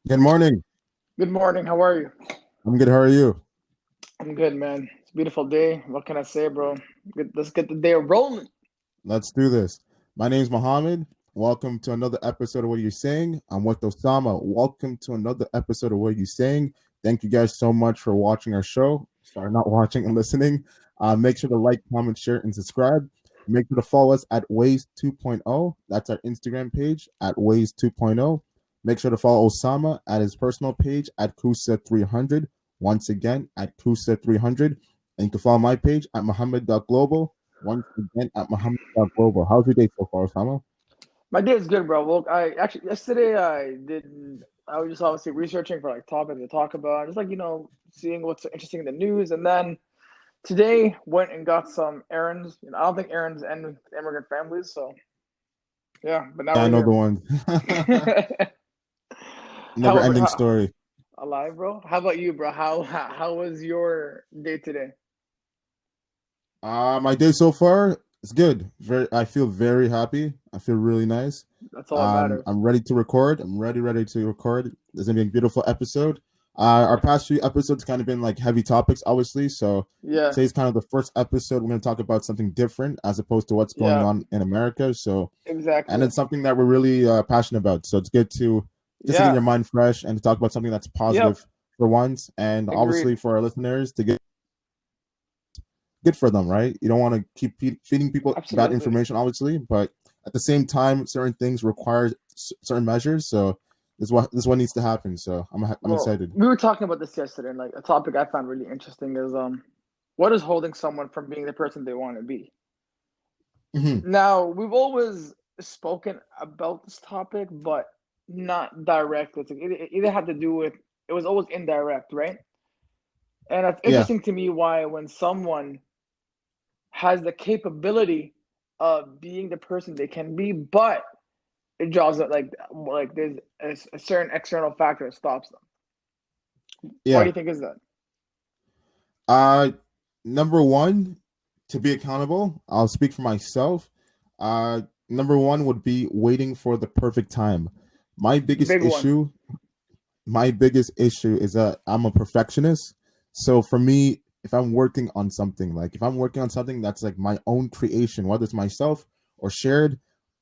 Good morning. Good morning. How are you? I'm good. How are you? I'm good, man. It's a beautiful day. What can I say, bro? Let's get the day rolling. Let's do this. My name's Mohammed. Welcome to another episode of What Are You Saying? I'm with Osama. Welcome to another episode of What Are You Saying? Thank you guys so much for watching our show. Sorry, not watching and listening. Make sure to like, comment, share, and subscribe. Make sure to follow us at Ways 2.0. That's our Instagram page at Ways 2.0. Make sure to follow Osama at his personal page at Kusa300. Once again, at Kusa300. And you can follow my page at Muhammad.global. Once again at Muhammad.global. How's your day so far, Osama? My day is good, bro. Well, I actually yesterday I did. I was just obviously researching for like topics to talk about, just like seeing what's interesting in the news, and then today went and got some errands. I don't think errands end with immigrant families, so yeah. But now Yeah, I we're know the here. one. Never However, ending story. alive, bro. How about you, bro? How was your day today? My day so far is good. I feel very happy. I feel really nice. That's all that matters. I'm ready to record. I'm ready to record. There's gonna be a beautiful episode. Our past few episodes kind of been like heavy topics, obviously. So Yeah, today's kind of the first episode. We're gonna talk about something different as opposed to what's going yeah, on in America. So, and exactly. it's something that we're really passionate about. So it's good to just to get Yeah. your mind fresh and to talk about something that's Yep. positive for once, and obviously Agreed. for our listeners to get good for them, right? You don't want to keep feeding people bad Absolutely. information, obviously, but at the same time, certain things require certain measures. So this is what needs to happen. So I'm Well, excited. we were talking about this yesterday, and like a topic I found really interesting is what is holding someone from being the person they want to be? Hmm. Now, we've always spoken about this topic, but not direct. It either had to do with it was always indirect, right? And it's Yeah, interesting to me why when someone has the capability of being the person they can be, but it draws it like there's a certain external factor that stops them. Why do yeah. you think is that? Uh, Number one, to be accountable, I'll speak for myself. Number one would be waiting for the perfect time. My biggest Big one. issue my biggest issue is that I'm a perfectionist. So for me, if I'm working on something, like if I'm working on something that's like my own creation, whether it's myself or shared,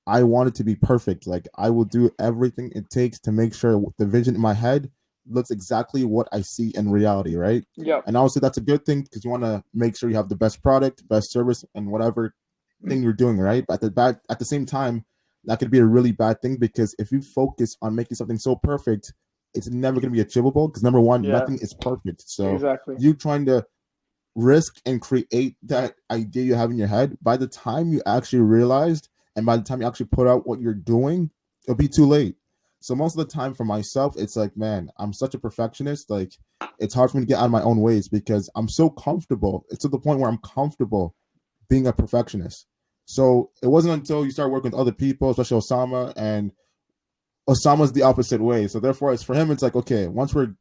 I want it to be perfect. Like I will do everything it takes to make sure the vision in my head looks exactly what I see in reality, right? Yep. And obviously that's a good thing because you want to make sure you have the best product, best service, and whatever thing you're doing, right? But at the same time, that could be a really bad thing because if you focus on making something so perfect, it's never going to be achievable because number one, Yeah. nothing is perfect. So Exactly. you trying to risk and create that idea you have in your head, by the time you actually realized and by the time you actually put out what you're doing, it'll be too late. So most of the time for myself, it's like, man, I'm such a perfectionist. Like it's hard for me to get out of my own ways because I'm so comfortable. It's to the point where I'm comfortable being a perfectionist. So it wasn't until you start working with other people, especially Osama, and Osama's the opposite way. So therefore, it's for him. It's like, okay, once we're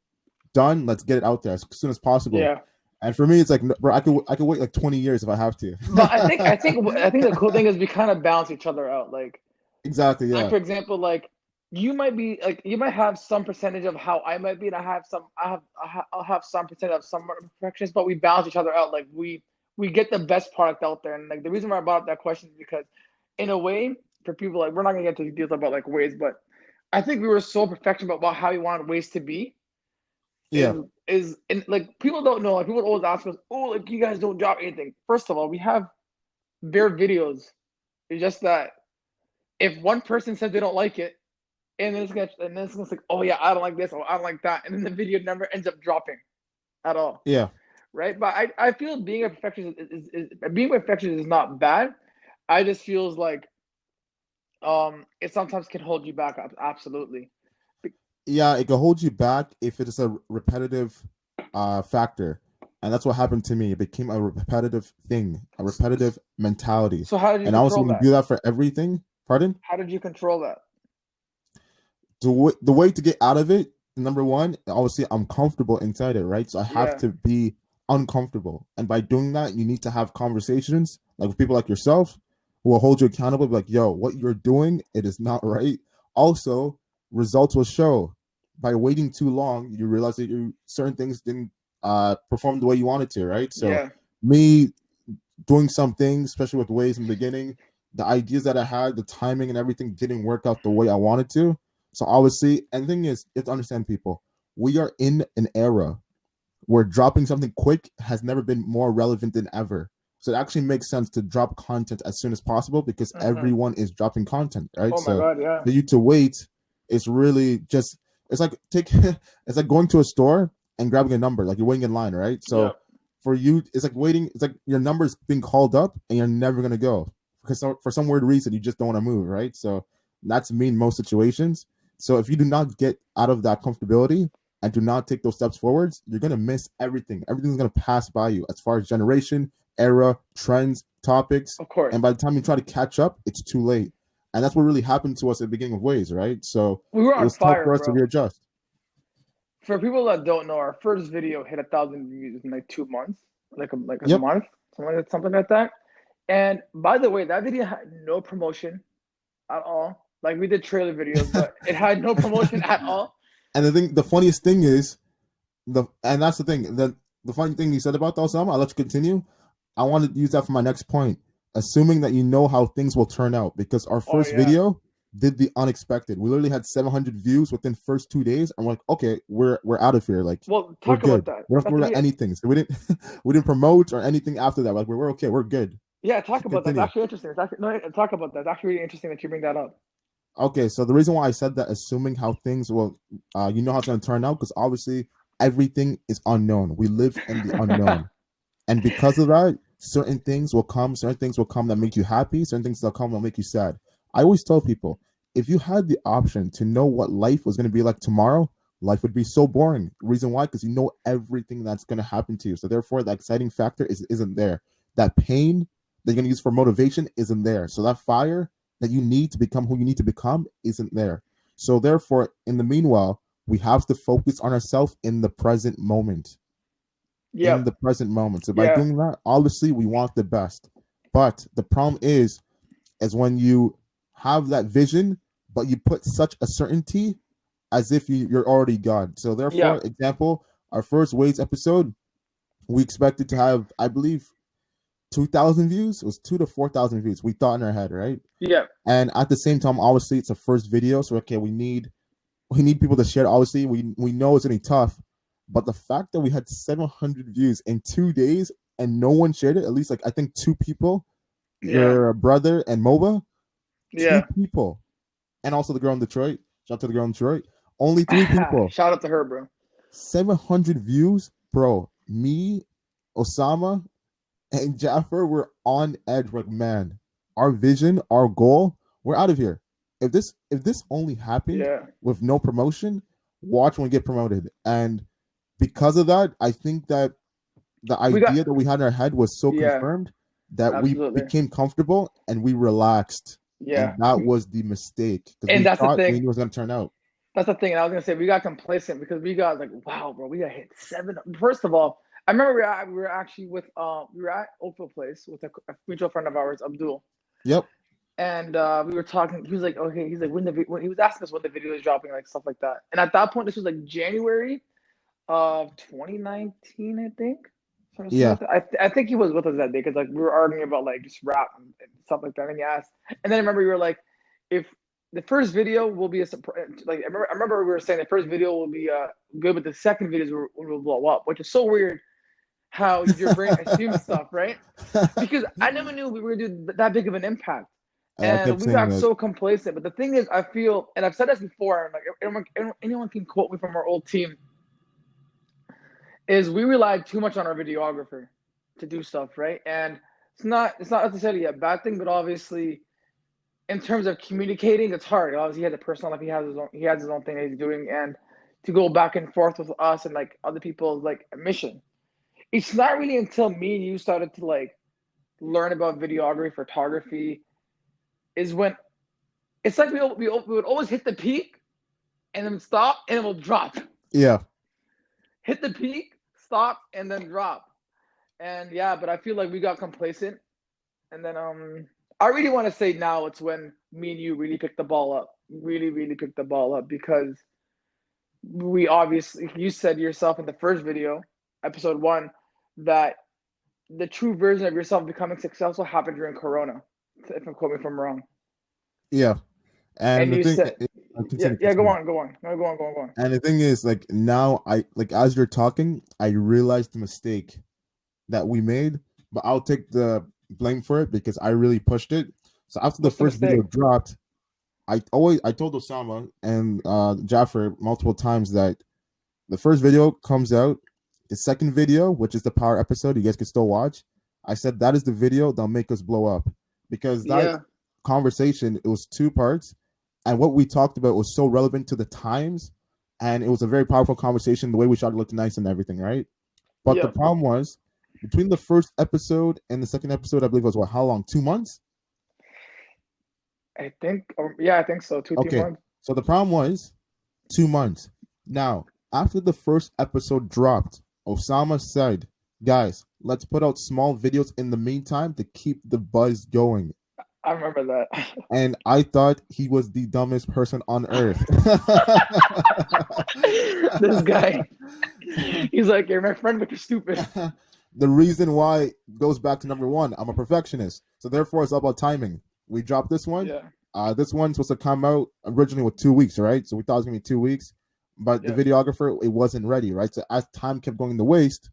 done, let's get it out there as soon as possible. Yeah. And for me, it's like, bro, I could wait like 20 years if I have But I think the to. cool thing is we kind of balance each other out. Like Exactly. I, Yeah. for example, like you might have some percentage of how I might be, and I'll have some percentage of some perfections, but we balance each other out. Like we get the best product out there. And like the reason why I brought up that question is because, in a way, for people like we're not gonna get into details about like ways, but I think we were so perfectional about how we wanted ways to be Yeah. is and like people don't know. Like people always ask us, "Oh, like you guys don't drop anything." First of all, we have bare videos. It's just that if one person says they don't like it, and then it's gonna like, "Oh yeah, I don't like this or I don't like that," and then the video never ends up dropping at all, Yeah. right? But I feel being a perfectionist is being a perfectionist is not bad. I just feels like it sometimes can hold you back. Absolutely. Yeah. It can hold you back if it is a repetitive factor. And that's what happened to me. It became a repetitive thing, a repetitive mentality. So how did you And also, control when you that? do that for everything, pardon? How did you control that? The way to get out of it, number one, obviously I'm comfortable inside it, right? So I have Yeah. to be uncomfortable. And by doing that, you need to have conversations like with people like yourself who will hold you accountable, be like, yo, what you're doing, it is not right. Also, results will show. by waiting too long, you realize that certain things didn't perform the way you wanted to, right? So Yeah. me doing some things, especially with waves in the beginning, the ideas that I had, the timing and everything didn't work out the way I wanted to. So obviously, and the thing is, you have to understand, people, we are in an era where dropping something quick has never been more relevant than ever. So it actually makes sense to drop content as soon as possible because Hmm. everyone is dropping content, right? Oh my So God, yeah. for you to wait is really just it's like it's like going to a store and grabbing a number, like you're waiting in line, right? Yeah. So for you, it's like waiting, it's like your number's being called up and you're never gonna go. Because for some weird reason you just don't want to move, right? So that's me in most situations. So if you do not get out of that comfortability and do not take those steps forwards, you're gonna miss everything. Everything's gonna pass by you as far as generation, era, trends, topics, Of course. and by the time you try to catch up, it's too late. And that's what really happened to us at the beginning of Ways, right? So We were it on was tough fire, for us to bro. readjust. For people that don't know, our first video hit 1,000 views in like 2 months, like a Yep. month, something like that. And by the way, that video had no promotion at all. Like we did trailer videos, but it had no promotion at all. And the funniest thing is and that's the thing. The funny thing you said about the Osama, I'll let you continue. I want to use that for my next point. Assuming that you know how things will turn out, because our Oh first yeah. video did the unexpected. We literally had 700 views within first 2 days. I'm like, okay, we're out of here. Like Well, we're talk about good. that. We don't have to That's worry the about anything. So we didn't we didn't promote or anything after that. Like we're okay. We're good. Yeah, talk about that. It's Continue. actually interesting. It's actually, no, talk about that. It's actually really interesting that you bring that up. Okay, so the reason why I said that, assuming how things will, you know how it's going to turn out, because obviously everything is unknown. We live in the unknown. And because of that, certain things will come that make you happy, certain things will come that make you sad. I always tell people, if you had the option to know what life was going to be like tomorrow, life would be so boring. Reason why? Because you know everything that's going to happen to you. So therefore, the exciting factor isn't there. That pain that you're going to use for motivation isn't there. So that fire that you need to become who you need to become isn't there. So therefore, in the meanwhile, we have to focus on ourselves in the present moment, in Yep. the present moment. So by Yeah. doing that, obviously we want the best. But the problem is when you have that vision, but you put such a certainty as if you're already God. So therefore, Yeah. example, our first Waves episode, we expected to have, I believe, 2,000 views. It was 2 to 4,000 views. We thought in our head, right? Yeah. And at the same time, obviously, it's a first video, so okay, we need people to share. Obviously, we know it's gonna be tough, but the fact that we had 700 views in 2 days and no one shared it, at least like I think two people, Yeah. your brother and Moba, two Yeah. people, and also the girl in Detroit. Shout out to the girl in Detroit. Only three people. Shout out to her, bro. 700 views, bro. Me, Osama, and Jaffer were on edge. Like, man, our vision, our goal, we're out of here. If this only happened Yeah. with no promotion, watch when we get promoted. And because of that, I think that the We got idea that we had in our head was so yeah, confirmed that we absolutely. became comfortable and we relaxed. And Yeah. that was the mistake because And we that's the thought we thing. knew it was going to turn out. That's the thing. And I was gonna say we got complacent because we got like, wow, bro, we got hit seven. First of all, I remember we were actually with we were at Oakville Place with a mutual friend of ours, Abdul. Yep. And we were talking. He was like, okay. He's like, when he was asking us when the video is dropping, like stuff like that. And at that point, this was like January of 2019, I think. Something Yeah. like that. I think he was with us that day because like we were arguing about like just rap and stuff like that. And he asked, and then I remember you were like, if the first video will be a surprise, like I remember we were saying the first video will be good, but the second videos will blow up, which is so weird how your brain assumes stuff, right? Because I never knew we were gonna do that big of an impact. I And kept we saying got that. so complacent. But the thing is, I feel, and I've said this before, and like anyone can quote me from our old team, is we relied too much on our videographer to do stuff, right? And it's not necessarily a bad thing, but obviously in terms of communicating, it's hard. Obviously, he has a personal life. He has his own thing that he's doing, and to go back and forth with us and like other people's like mission. It's not really until me and you started to like learn about videography, photography, is when it's like we would always hit the peak and then stop and it will drop. Yeah. Hit the peak, stop, and then drop. And yeah, but I feel like we got complacent. And then I really want to say now it's when me and you really picked the ball up. Really, really picked the ball up because we obviously, you said yourself in the first video, episode 1, that the true version of yourself becoming successful happened during Corona. If I'm quoting me if I'm wrong. Yeah, and And the you thing, said, yeah, continue, yeah, go continue. on, go on, no, go on, go on, go on. And the thing is, like now, I like as you're talking, I realized the mistake that we made, but I'll take the blame for it because I really pushed it. So after the What's the first video mistake? dropped, I told Osama and Jaffer multiple times that the first video comes out, the second video, which is the power episode, you guys can still watch. I said that is the video that'll make us blow up because that Yeah, conversation, it was 2 parts, and what we talked about was so relevant to the times, and it was a very powerful conversation. The way we shot it looked nice and everything, right? But the yeah, problem was between the first episode and the second episode, I believe it was what? How long? 2 months? I think, yeah, I think so. Two, three Okay. months. So the problem was 2 months. Now, after the first episode dropped, Osama said, "Guys, let's put out small videos in the meantime to keep the buzz going." I remember that. And I thought he was the dumbest person on earth. This guy, he's like, you're my friend, but you're stupid. The reason why goes back to number one. I'm a perfectionist, so therefore it's all about timing. We dropped this one. Yeah, This one's supposed to come out originally with 2 weeks, right? So we thought it was gonna be 2 weeks, but the yeah, videographer, it wasn't ready, right? So as time kept going to waste,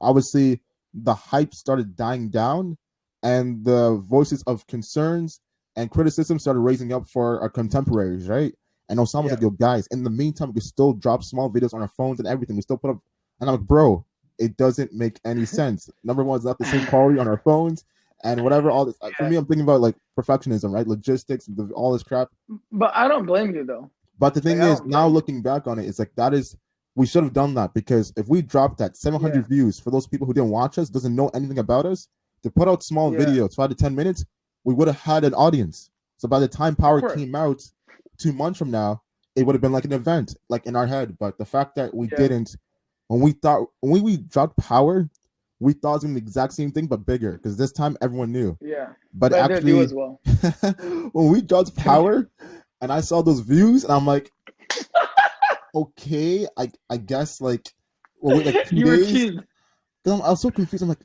obviously the hype started dying down, and the voices of concerns and criticism started raising up for our contemporaries, right? And Osama was yeah. like, "Yo, guys, in the meantime, we can still drop small videos on our phones and everything. We still put up," and I'm like, "Bro, it doesn't make any sense. Number one, it's not the same quality on our phones." And whatever, all this for Yeah. me, I'm thinking about like perfectionism, right? Logistics, all this crap. But I don't blame you though. But the thing Like, I is, don't now blame you. looking back on it, it's like that is we should have done that because if we dropped that 700 Yeah, views for those people who didn't watch us, doesn't know anything about us, to put out small yeah, videos, 5 to 10 minutes, we would have had an audience. So by the time of Power course. came out 2 months from now, it would have been like an event, like in our head. But the fact that we Yeah, didn't, when we dropped Power, we thought it was gonna be the exact same thing but bigger because this time everyone knew. yeah. But But I didn't do actually, as well. when we dropped Power, and I saw those views, and I'm like, okay, I guess like, well, wait, like two You were days. cheesed. I was so confused. I'm like,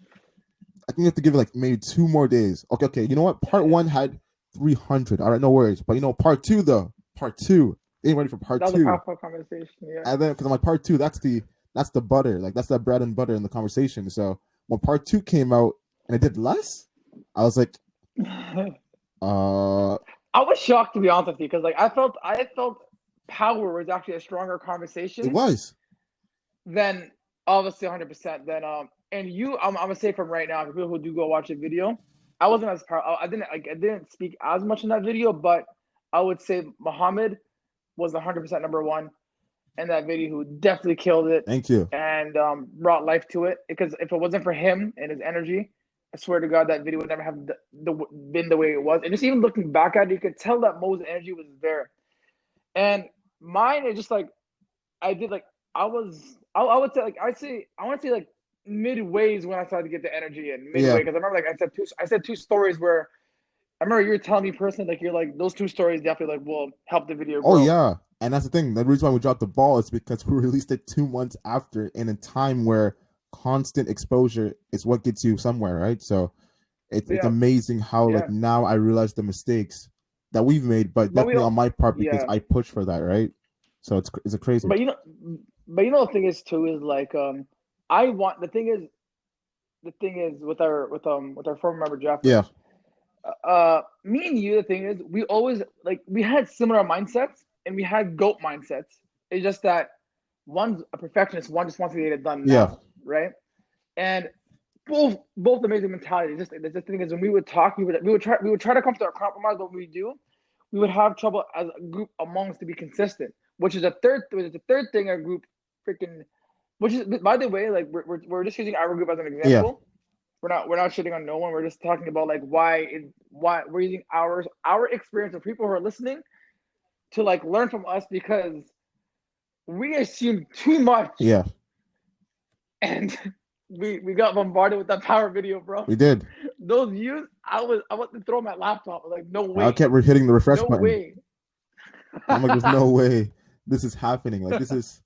I think you have to give it like maybe 2 more days. Okay. You know what? Part one had 300. All right, no worries. But you know, part two though, part two, they ain't ready for part That was a two. powerful conversation. Yeah. And then because I'm like, part two, that's the butter, like that's the bread and butter in the conversation. So when part two came out and it did less, I was like, I was shocked to be honest with you because like I felt Power was actually a stronger it conversation was. than obviously 100%. Then and you, I'm gonna say from right now for people who do go watch the video, I wasn't as proud. I didn't speak as much in that video, but I would say Muhammad was 100% number one in that video who definitely killed it Thank you. and brought life to it. Because if it wasn't for him and his energy, I swear to God, that video would never have been the way it was. And just even looking back at it, you could tell that Mo's energy was there. And mine is just like I did like I would say like I want to say like midways when I started to get the energy in Yeah. midway because I remember like I said two stories where I remember you were telling me personally like you're like those two stories definitely like will help the video Oh grow. yeah. And that's the thing. The reason why we dropped the ball is because we released it 2 months after in a time where constant exposure is what gets you somewhere, right? So it's Yeah, amazing how yeah. like now I realize the mistakes that we've made, but But we definitely don't. on my part because Yeah, I pushed for that, right? So it's a crazy. but you know the thing is too is like I want the thing is with our former member Jeff. Yeah. Me and you, the thing is, we always like we had similar mindsets and we had goat mindsets. It's just that one's a perfectionist, one just wants to get it done Yeah. now, right? And both amazing mentalities. Just the thing is, when we would talk, we would try to come to a compromise. But when we do, we would have trouble as a group among us to be consistent, which is the third thing our group freaking. Which is, by the way, like we're just using our group as an Yeah. example. We're not shitting on no one. We're just talking about like why we're using our experience of people who are listening to like learn from us because we assumed too much Yeah. and we got bombarded with that power video, bro. We did. Those views, I want to throw my laptop. I was like, no way. I kept hitting the refresh No button. way. I'm like, there's no way this is happening. Like this is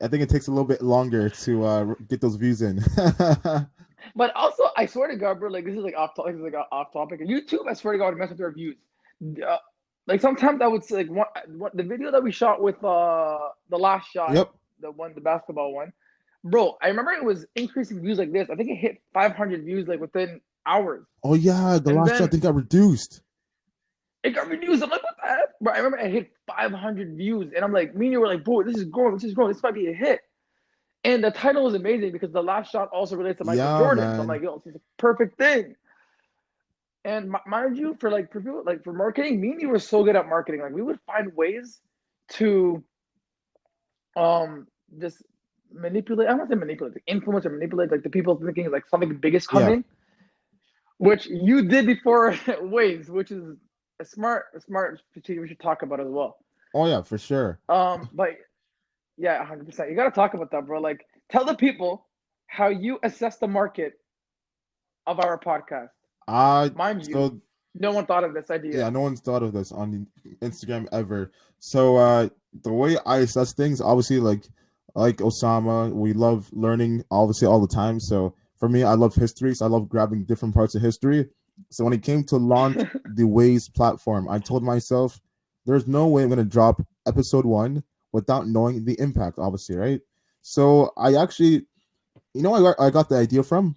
I think it takes a little bit longer to get those views in. But also, I swear to God, bro, like this is like off topic. This is like off topic. YouTube, I swear to God, would mess with their views. Uh, like sometimes I would say like the video that we shot with the last shot, Yep. the basketball one, bro. I remember it was increasing views like this. I think it hit 500 views like within hours, Oh yeah, the and last shot I then think got reduced. it got reduced. I'm like, what the heck? Bro, I remember it hit 500 views, and I'm like, me and you were like, bro, this is growing, this is growing, this might be a hit. And the title was amazing because the last shot also relates to Michael Yeah, Jordan. So I'm man. like, yo, this is a perfect thing. And mind you, for like for people like for marketing, me and you were so good at marketing. Like we would find ways to just manipulate. I don't want to say manipulate, like influence or manipulate like the people thinking like something big is Yeah. coming, which you did before ways, which is a smart strategy we should talk about as well. Oh yeah, for sure. But yeah, 100%. You got to talk about that, bro. Like tell the people how you assess the market of our podcast. Mind you, So no one thought of this yeah, idea. no one's thought of this on Instagram ever. So the way I assess things, obviously, like Osama, we love learning obviously all the time. So for me, I love history, so I love grabbing different parts of history. So when it came to launch the Waze platform, I told myself, there's no way I'm gonna drop episode 1 without knowing the impact, obviously, right? So I actually, I got the idea from.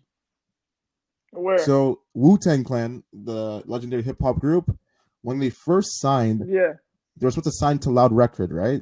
Where? So Wu-Tang Clan, the legendary hip hop group, when they first signed, Yeah. they were supposed to sign to Loud Record, right?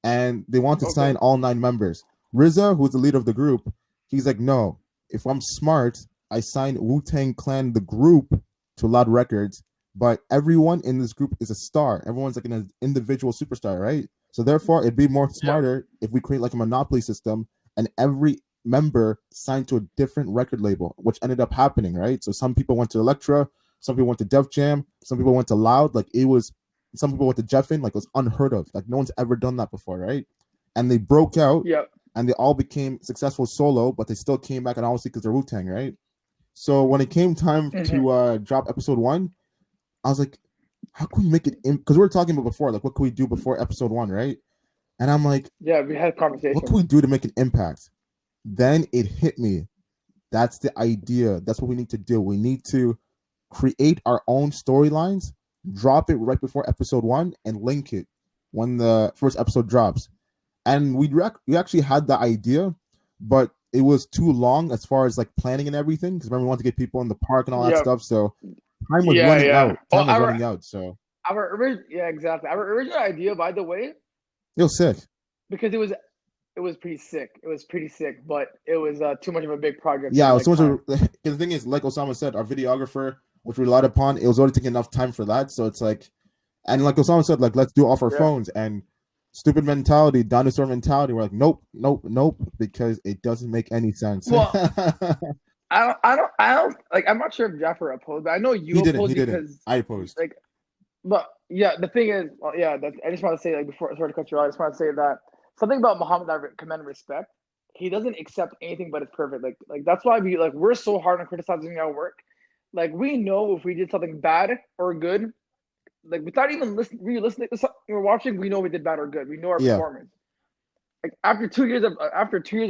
And they want to sign Okay. all 9 members. RZA, who's the leader of the group, he's like, no, if I'm smart, I sign Wu-Tang Clan, the group, to Loud Records, but everyone in this group is a star. Everyone's like an individual superstar, right? So therefore, it'd be more Yeah. smarter if we create like a monopoly system and every member signed to a different record label, which ended up happening, right? So some people went to Elektra, some people went to Def Jam, some people went to Loud. Like it was, some people went to Jeffin, like it was unheard of. Like no one's ever done that before, right? And they broke out Yeah. and they all became successful solo, but they still came back and obviously because they're Wu Tang, right? So when it came time Mm-hmm. to drop episode 1, I was like, how can we make it? Because we were talking about before, like what can we do before episode 1, right? And I'm like, Yeah. We had a what can conversation. we do to make an impact? Then it hit me. That's the idea. That's what we need to do. We need to create our own storylines, drop it right before episode 1, and link it when the first episode drops. And we actually had the idea, but it was too long as far as like planning and everything. Because remember, we wanted to get people in the park and all that Yeah. stuff. So time was Yeah. running Yeah. out. Oh, Time was running out. So yeah, exactly. Our original idea, by the way, it was sick. because it was pretty sick. It was pretty sick, but it was too much of a big project Yeah, for it was like so much. time. The thing is, like Osama said, our videographer, which we relied upon, it was already taking enough time for that. So it's like, and like Osama said, like let's do it off our Yeah. phones. And stupid mentality, dinosaur mentality. We're like, nope, nope, nope, because it doesn't make any sense. Well, I don't like. I'm not sure if Jaffer opposed, but I know you He didn't. opposed He didn't. because I opposed. like. But yeah, the thing is, well, yeah, I just want to say like before, sorry to cut you off. I just want to say that something about Muhammad that I commend and respect. He doesn't accept anything but it's perfect. Like that's why we're so hard on criticizing our work. Like we know if we did something bad or good, like without even re-listening to something we're watching, we know we did bad or good. We know our Yeah. performance. Like after 2 years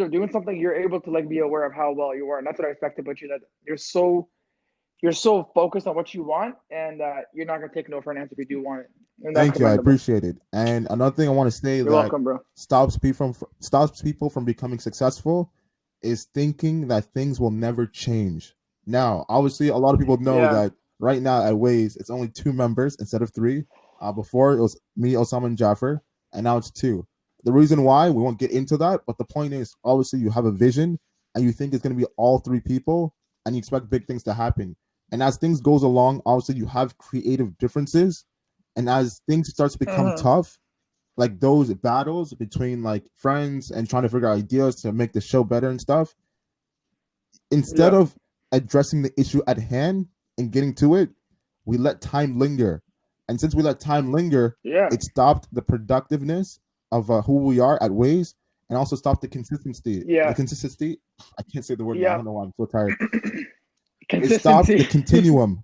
of doing something, you're able to like be aware of how well you are, and that's what I respect about you. That you're so focused on what you want, and you're not gonna take no for an answer if you do want it, and that's Thank you. I commendable. appreciate it. And another thing I want to say You're that welcome, bro. stops people from becoming successful is thinking that things will never change. Now, obviously, a lot of people know Yeah. that right now at Waze, it's only 2 members instead of 3. Before it was me, Osama, and Jaffer, and now it's 2. The reason why we won't get into that, but the point is, obviously, you have a vision and you think it's going to be all 3 people, and you expect big things to happen. And as things goes along, obviously, you have creative differences, and as things starts to become Mm-hmm. tough, like those battles between like friends and trying to figure out ideas to make the show better and stuff, instead Yeah. of addressing the issue at hand and getting to it, we let time linger. And since we let time linger, Yeah. it stopped the productiveness of who we are at Ways, and also stopped the consistency. Yeah. The consistency. I can't say the word now. I Yeah. don't know why I'm so tired. It stopped the Consistency. continuum.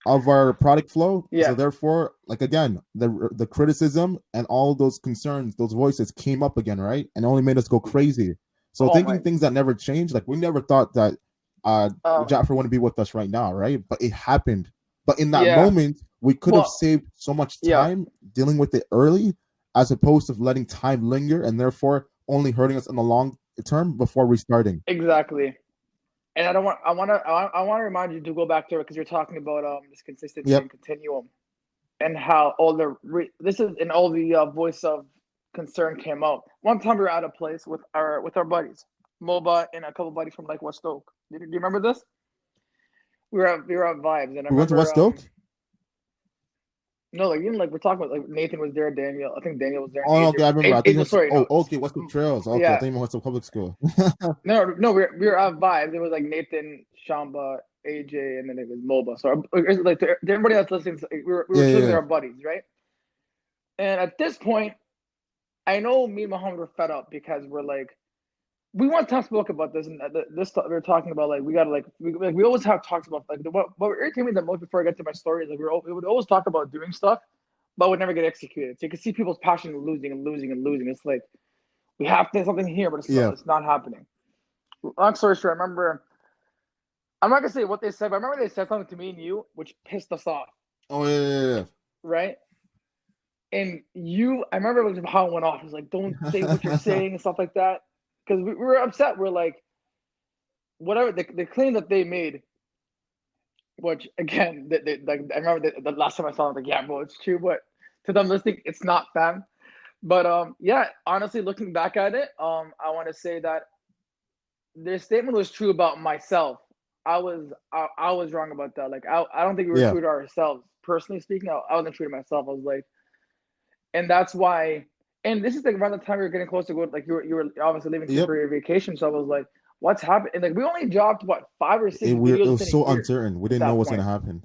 of our product flow. So Yeah. therefore, like again, the criticism and all those concerns, those voices came up again, right? And it only made us go crazy. So Oh thinking my. things that never changed, like we never thought that Um. Jaffer wouldn't be with us right now, right? But it happened. But in that Yeah. moment, we could have Well. saved so much Yeah. time dealing with it early, as opposed to letting time linger and therefore only hurting us in the long term before restarting. Exactly. And I don't want. I want to remind you to go back to it because you're talking about this consistency Yep. and continuum, and how all the this is and all the voice of concern came out. One time we were at a place with our buddies, Moba and a couple buddies from like West Oak. Do you remember this? We were at Vibes, and I We went to remember West Oak. no, like even like we're talking about like Nathan was there, Daniel. I think Daniel was there, and Oh, okay, I remember. I think AJ it's sorry, no, okay. West Oak Trails. Okay, I yeah, think we went to public school. no, we were at Vibes. It was like Nathan, Shamba, AJ, and then it was Moba. So like to everybody that's listening, we were Yeah, chilling yeah, with yeah. our buddies, right? And at this point, I know me and Muhammad were fed up because we're like, we one time spoke about this, and we were talking about like we gotta we always have talks about like what irritated me the most before I get to my story is like we would always talk about doing stuff, but would never get executed. So you can see people's passion losing and losing and losing. It's like we have to do something here, but Yeah. it's not happening. Long story short, I remember I'm not gonna say what they said, but I remember they said something to me and you, which pissed us off, Oh yeah, right? And I remember it was how it went off. It was like, don't say what you're yeah, saying and stuff like that, because we were upset. We're like, whatever the claim that they made, which again, like I remember the last time I saw it, like, yeah, bro, it's true, but to them listening, it's not, fam. But yeah, honestly, looking back at it, I want to say that their statement was true about myself. I was wrong about that. Like I don't think we were yeah. true to ourselves. Personally speaking, I wasn't true to myself. I was like, and that's why. And this is like around the time we were getting close to go. Like you were obviously leaving Yep. for your vacation. So I was like, what's happened? And like we only dropped what 5 or 6 It videos was within a so year uncertain. We at didn't know that what's gonna point. happen.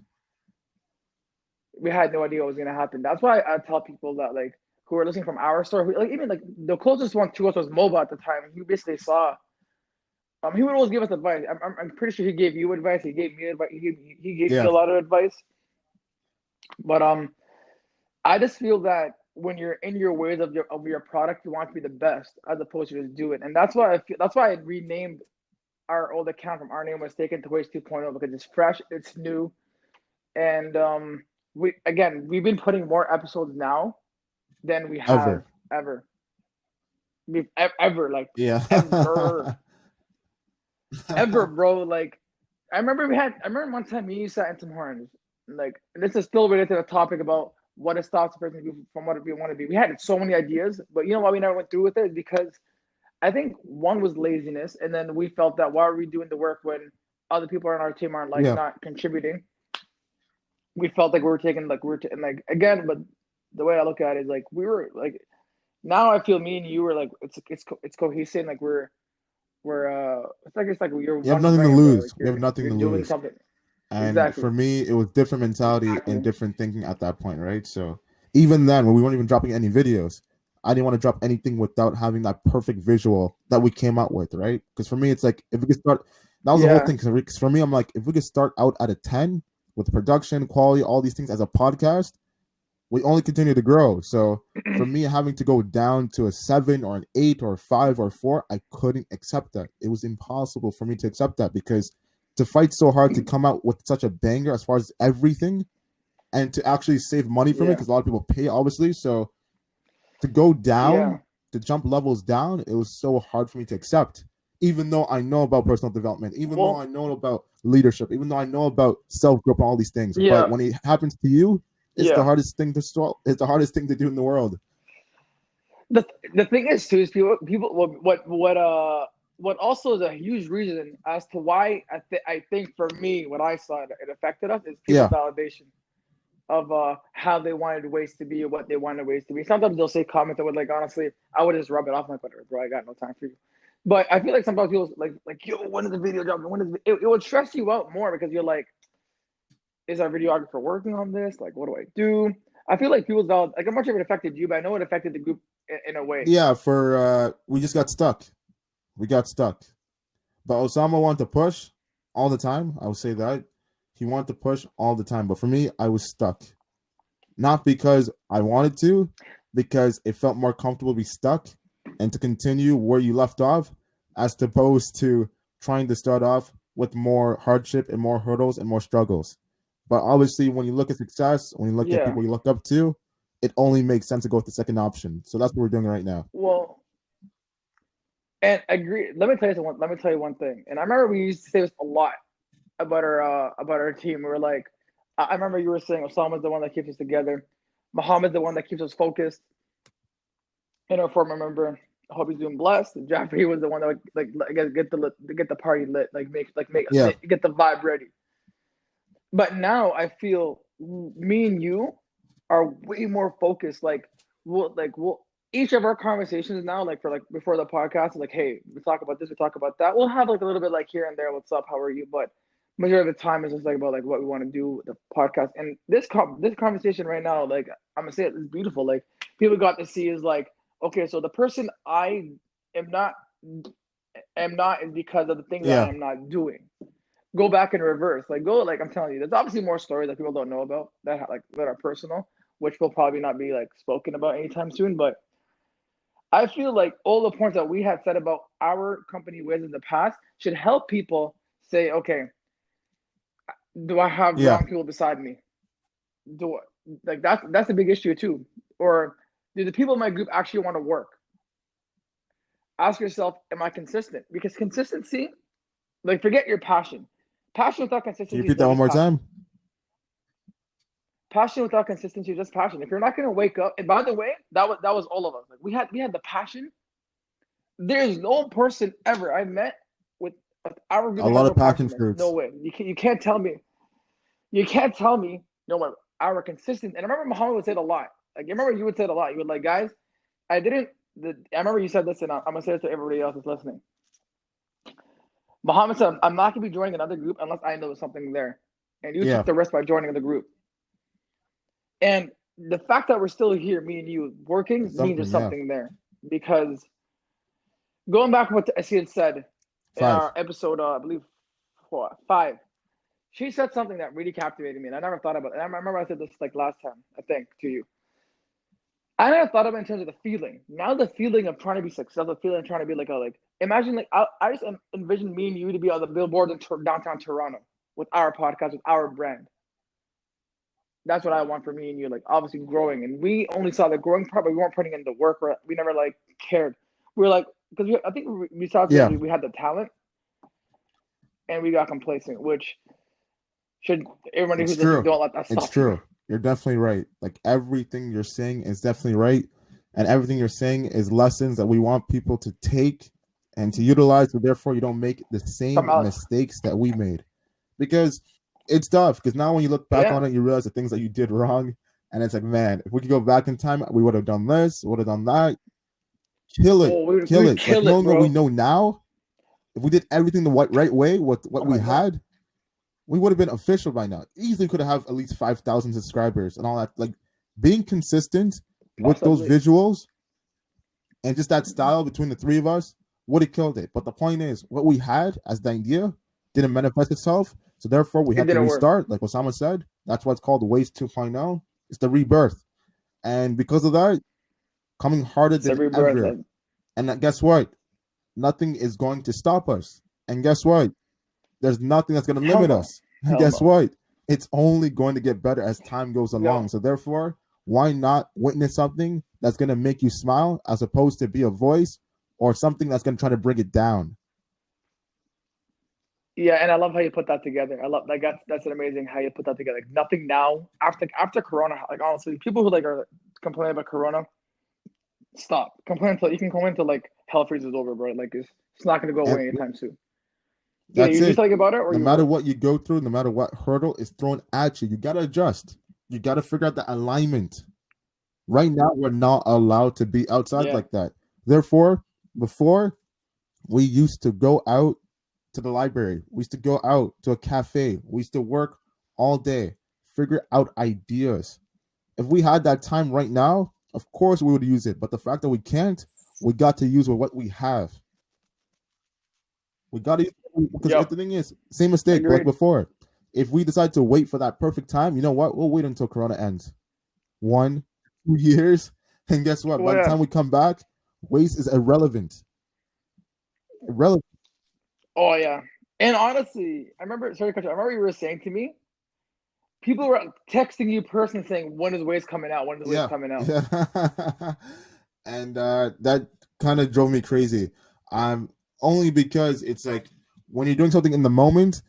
We had no idea what was gonna happen. That's why I tell people that like who are listening from our store, like even like the closest one to us was Moba at the time. He basically saw. He would always give us advice. I'm pretty sure he gave you advice. He gave me advice. He gave me Yeah. a lot of advice. But I just feel that when you're in your ways of your product, you want to be the best as opposed to just do it. And that's why I feel that's why I renamed our old account from Our Name Was Taken to Waste 2.0 because it's fresh, it's new, and we've been putting more episodes now than we have Ever. ever. We've ever like Yeah. ever ever, bro. Like I remember one time me and you sat in some horns. Like and this is still related to the topic about what it stops a person from what we want to be. We had so many ideas, but you know why we never went through with it? Because I think one was laziness, and then we felt that why are we doing the work when other people on our team aren't like Yeah. not contributing? We felt like we were taking like and like again, but the way I look at it is like we were like now I feel me and you were like it's cohesive, like we're it's like you're You have one nothing to brain, bro. Like lose. We have nothing you're to doing lose. something. And Exactly. for me, it was different mentality and Exactly. different thinking at that point, right? So even then, when we weren't even dropping any videos, I didn't want to drop anything without having that perfect visual that we came out with, right? Because for me, it's like if we could start, that was the whole Yeah. thing. Because for me, I'm like, if we could start out at a 10 with the production, quality, all these things as a podcast, we only continue to grow. So for me, having to go down to a 7 or an 8 or 5 or 4, I couldn't accept that. It was impossible for me to accept that because to fight so hard to come out with such a banger as far as everything and to actually save money from it Yeah. because a lot of people pay obviously. So to go Yeah. down, to jump levels down, it was so hard for me to accept. Even though I know about personal development, even though I Well, know about leadership, even though I know about self growth and all these things, but yeah. when it happens to you, it's the Yeah. hardest thing to swallow. It's the hardest thing to do in the world. The the thing is too is people what also is a huge reason as to why I think for me what I saw it affected us is people's Yeah, validation of how they wanted ways to be or what they wanted ways to be. Sometimes they'll say comments that would like honestly I would just rub it off my butter, bro. I got no time for you. But I feel like sometimes people like yo, when is the video dropping? When is it would stress you out more because you're like, is our videographer working on this? Like, what do I do? I feel like people's valid. Like, I'm not sure if it affected you, but I know it affected the group in a way. yeah. For we just got stuck. We got stuck. But Osama wanted to push all the time. I would say that he wanted to push all the time. But for me, I was stuck. Not because I wanted to, because it felt more comfortable to be stuck and to continue where you left off, as opposed to trying to start off with more hardship and more hurdles and more struggles. But obviously, when you look at success, when you look at Yeah. people you look up to, it only makes sense to go with the second option. So that's what we're doing right now. Well, and agree. Let me tell you one. Let me tell you one thing. And I remember we used to say this a lot about our team. We were like, I remember you were saying Osama's the one that keeps us together. Mohammed's the one that keeps us focused. And our former member, I hope he's doing blessed. Jeffrey was the one that would get the party lit, Yeah, get the vibe ready. But now I feel me and you are way more focused. We'll each of our conversations now, like for like before the podcast, like, hey, we talk about this, we talk about that. We'll have like a little bit like here and there, what's up, how are you? But majority of the time is just like about like what we want to do with the podcast. And this conversation right now, like I'm gonna say it, is beautiful. Like people got to see is like, okay, so the person I am not is because of the things that I yeah. am not doing. Go back in reverse. Like go like I'm telling you, there's obviously more stories that people don't know about that are personal, which will probably not be like spoken about anytime soon. But I feel like all the points that we had said about our company ways in the past should help people say, okay, do I have Yeah. wrong people beside me? Do I, like that's a big issue too. Or do the people in my group actually want to work? Ask yourself, am I consistent? Because consistency, like forget your passion. Passion without Can you consistency is repeat that one just more passion. time? Passion without consistency is just passion. If you're not gonna wake up, and by the way, that was all of us. Like we had the passion. There's no person ever I met with our group A that has lot no of passion passion, man. No fruits. way. You can't tell me. You can't tell me. No way. Our consistent. And I remember Muhammad would say it a lot. Like I remember you would say it a lot. You would like, guys. I didn't. I remember you said this, and I'm gonna say it to everybody else that's listening. Muhammad said, "I'm not gonna be joining another group unless I know there's something there." And you Yeah, took the risk by joining the group. And the fact that we're still here, me and you, working it's means there's something. Yeah, something there. Because going back to what Asia had said in five. our episode, I believe, 5, she said something that really captivated me, and I never thought about it. And I remember I said this like last time, I think, to you. I never thought about it in terms of the feeling. Now the feeling of trying to be successful, the feeling of trying to be like imagine like I just envision me and you to be on the billboard in downtown Toronto with our podcast, with our brand. That's what I want for me and you. Like obviously growing, and we only saw the growing part, but we weren't putting in the work. Or we never like cared. We were like because I think we saw Yeah, we had the talent, and we got complacent, which should everybody it's who's listening true. don't let that It's stop you. true. You're definitely right. Like everything you're saying is definitely right. And everything you're saying is lessons that we want people to take and to utilize. So therefore you don't make the From same us, mistakes that we made. Because it's tough. Because now when you look back yeah. on it, you realize the things that you did wrong. And it's like, man, if we could go back in time, we would have done this, would have done that. Kill it. Oh, we Kill we it. Like kill it, knowing what we bro. know now, if we did everything the right way with Oh what we my god, had, we would have been official by now. Easily could have at least 5,000 subscribers and all that. Like being consistent with those possibly. visuals and just that style between the three of us would have killed it. But the point is, what we had as the idea didn't manifest itself. So therefore, we It had to didn't work. restart. Like Osama said, that's what's called Waste 2.0. It's the rebirth. And because of that, coming harder It's a than rebirth. ever. And guess what? Nothing is going to stop us. And guess what? There's nothing that's going to Hell limit no. us. And Hell guess no. what? It's only going to get better as time goes along. No. So therefore, why not witness something that's going to make you smile as opposed to be a voice or something that's going to try to bring it down? Yeah, and I love how you put that together. I love like that's an amazing how you put that together. Like nothing now after Corona. Like honestly, people who like are complaining about Corona, stop. Complain until you can complain until like hell freezes over, bro. Like it's not gonna go And away anytime soon. Yeah, that's you just it. think about it, or No you matter were. what you go through, no matter what hurdle is thrown at you, you got to adjust. You got to figure out the alignment. Right now, we're not allowed to be outside Yeah, like that. Therefore, before we used to go out to the library, we used to go out to a cafe, we used to work all day, figure out ideas. If we had that time right now, of course we would use it. But the fact that we can't, we got to use what we have. We got to use because yep, the thing is, same mistake like agreed. before. If we decide to wait for that perfect time, you know what? We'll wait until Corona ends. 1, 2 years. And guess what? By Well, the yeah. time we come back, waste is irrelevant. Irrelevant. Oh yeah. And honestly, I remember. Sorry, Coach. I remember you were saying to me, people were texting you personally saying, "When is waste coming out? When is waste Yeah. coming out?" Yeah. And that kind of drove me crazy. Only because it's like when you're doing something in the moment,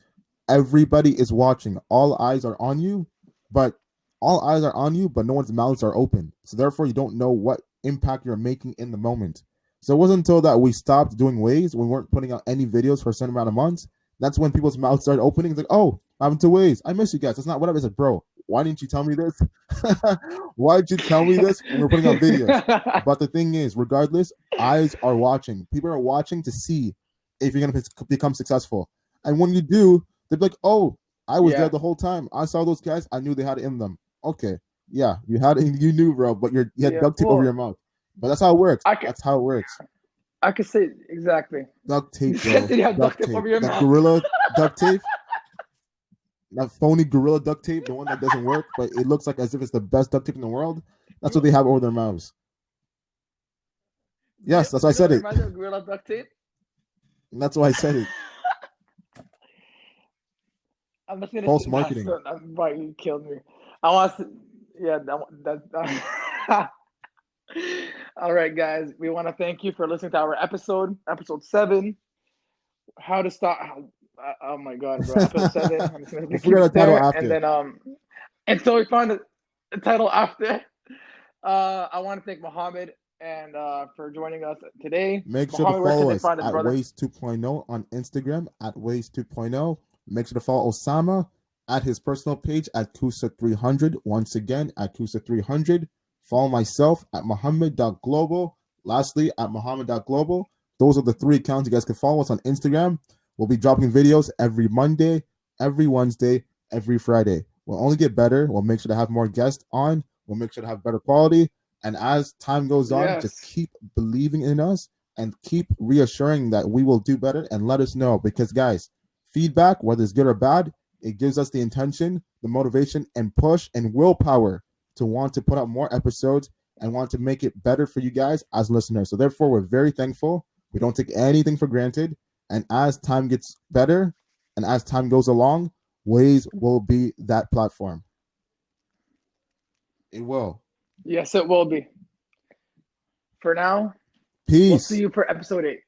everybody is watching. All eyes are on you, but no one's mouths are open. So therefore, you don't know what impact you're making in the moment. So it wasn't until that we stopped doing waves, we weren't putting out any videos for a certain amount of months. That's when people's mouths started opening. It's like, oh, I'm to waves. I miss you guys. That's not whatever. It's like, bro, why didn't you tell me this? Why did you tell me this when we're putting out videos? But the thing is, regardless, eyes are watching. People are watching to see if you're going to become successful. And when you do, they'll be like, oh, I was there the whole time. I saw those guys. I knew they had it in them. Okay. Yeah, you knew, bro, but you had duct tape over your mouth. But that's how it works. That's how it works. I could say exactly. Duct tape, You said bro. you have Duct duct tape tape. over your That mouth. gorilla duct tape. That phony gorilla duct tape, the one that doesn't work, but it looks like as if it's the best duct tape in the world. That's what they have over their mouths. Yes, that's why I said it. Reminds me of gorilla duct tape. That's why I said it. I'm just gonna False say marketing. Right, you killed me. I want to. Yeah, that. All right, guys. We want to thank you for listening to our episode 7. How to stop? Oh my God, bro! Episode 7. I'm just gonna We'll keep figure out it the title there, after. and then and so we found the title after. I want to thank Mohammed and for joining us today. Make sure Mohammed, to follow us at Ways 2.0 on Instagram at Ways 2.0. Make sure to follow Osama at his personal page at Kusa300. Once again, at Kusa300. Follow myself at Mohammed.global. Lastly, at Mohammed.global. Those are the 3 accounts you guys can follow us on Instagram. We'll be dropping videos every Monday, every Wednesday, every Friday. We'll only get better. We'll make sure to have more guests on. We'll make sure to have better quality. And as time goes on, just keep believing in us and keep reassuring that we will do better and let us know. Because, guys, feedback, whether it's good or bad, it gives us the intention, the motivation, and push and willpower to want to put out more episodes and want to make it better for you guys as listeners. So therefore, we're very thankful. We don't take anything for granted. And as time gets better and as time goes along, Ways will be that platform. It will. Yes, it will be. For now, peace. We'll see you for episode 8.